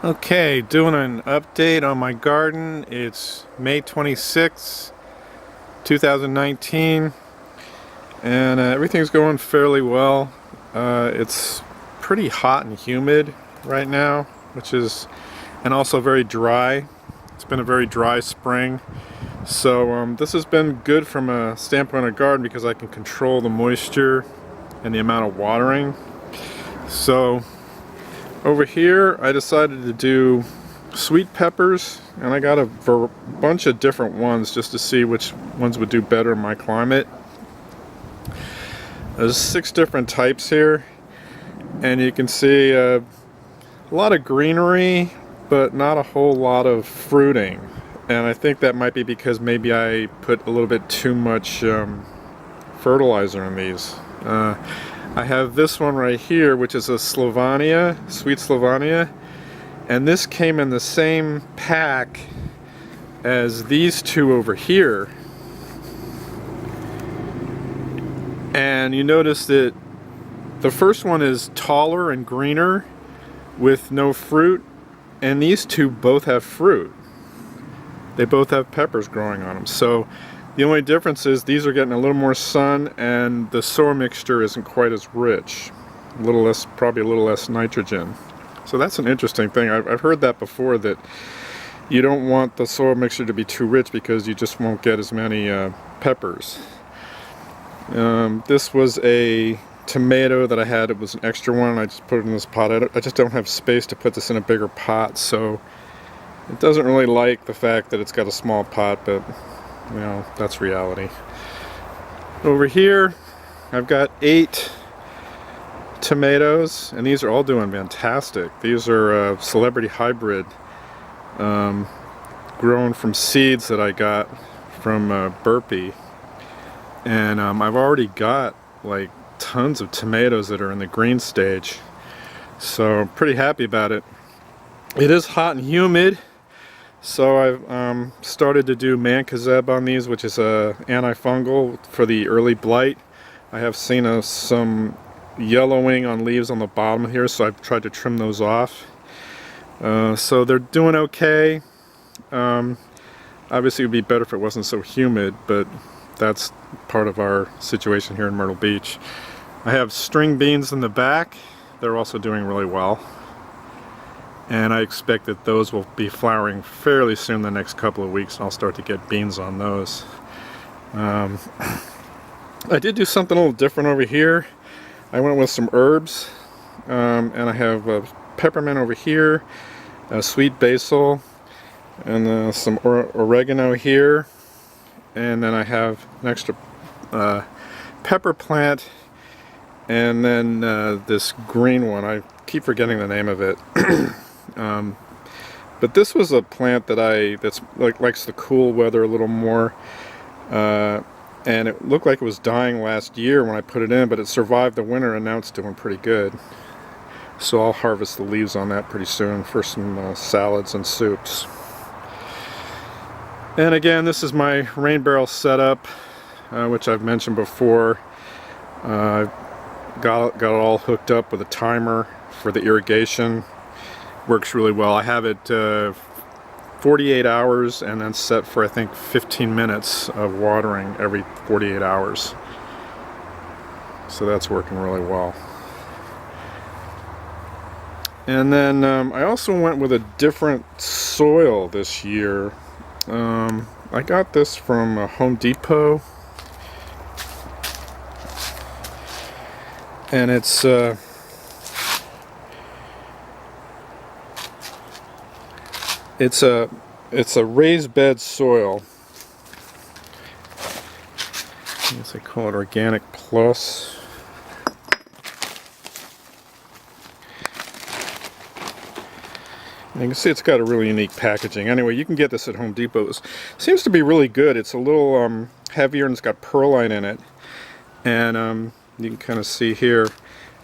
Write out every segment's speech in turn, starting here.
Okay, doing an update on my garden. It's May 26th, 2019, and everything's going fairly well. It's pretty hot and humid right now, and also very dry. It's been a very dry spring. So this has been good from a standpoint of garden because I can control the moisture and the amount of watering. So over here I decided to do sweet peppers, and I got a bunch of different ones just to see which ones would do better in my climate. There's 6 different types here, and you can see a lot of greenery but not a whole lot of fruiting, and I think that might be because maybe I put a little bit too much fertilizer in these. I have this one right here, which is a Slovenia, sweet Slovenia, and this came in the same pack as these two over here. And you notice that the first one is taller and greener with no fruit, and these two both have fruit. They both have peppers growing on them. So the only difference is these are getting a little more sun, and the soil mixture isn't quite as rich. A little less, probably a little less nitrogen. So that's an interesting thing. I've heard that before, that you don't want the soil mixture to be too rich because you just won't get as many peppers. This was a tomato that I had. It was an extra one. I just put it in this pot. I just don't have space to put this in a bigger pot, so it doesn't really like the fact that it's got a small pot, but you know, that's reality. Over here I've got 8 tomatoes, and these are all doing fantastic. These are celebrity hybrid, grown from seeds that I got from Burpee, and I've already got like tons of tomatoes that are in the green stage, so I'm pretty happy about it. It is hot and humid, so I've started to do mancozeb on these, which is a antifungal for the early blight. I have seen some yellowing on leaves on the bottom here, so I've tried to trim those off. So they're doing okay. Obviously it would be better if it wasn't so humid, but that's part of our situation here in Myrtle Beach. I have string beans in the back. They're also doing really well, and I expect that those will be flowering fairly soon, the next couple of weeks, and I'll start to get beans on those. I did do something a little different over here. I went with some herbs, and I have peppermint over here, sweet basil, and some oregano here, and then I have an extra pepper plant, and then this green one. I keep forgetting the name of it. But this was a plant that's likes the cool weather a little more, and it looked like it was dying last year when I put it in, but it survived the winter, and now it's doing pretty good. So I'll harvest the leaves on that pretty soon for some salads and soups. And again, this is my rain barrel setup, which I've mentioned before. Got it all hooked up with a timer for the irrigation. Works really well. I have it 48 hours and then set for, I think, 15 minutes of watering every 48 hours. So that's working really well. And then I also went with a different soil this year. I got this from Home Depot, and it's a raised bed soil. I guess they call it Organic Plus. And you can see it's got a really unique packaging. Anyway, you can get this at Home Depot. It seems to be really good. It's a little heavier, and it's got perlite in it. And you can kind of see here.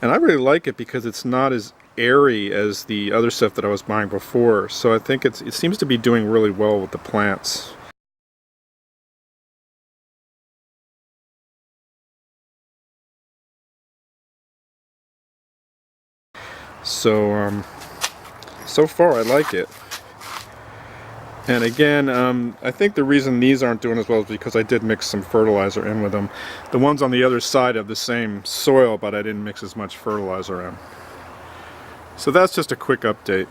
And I really like it because it's not as airy as the other stuff that I was buying before. So I think it seems to be doing really well with the plants. So so far I like it. And again, I think the reason these aren't doing as well is because I did mix some fertilizer in with them. The ones on the other side have the same soil, but I didn't mix as much fertilizer in. So that's just a quick update.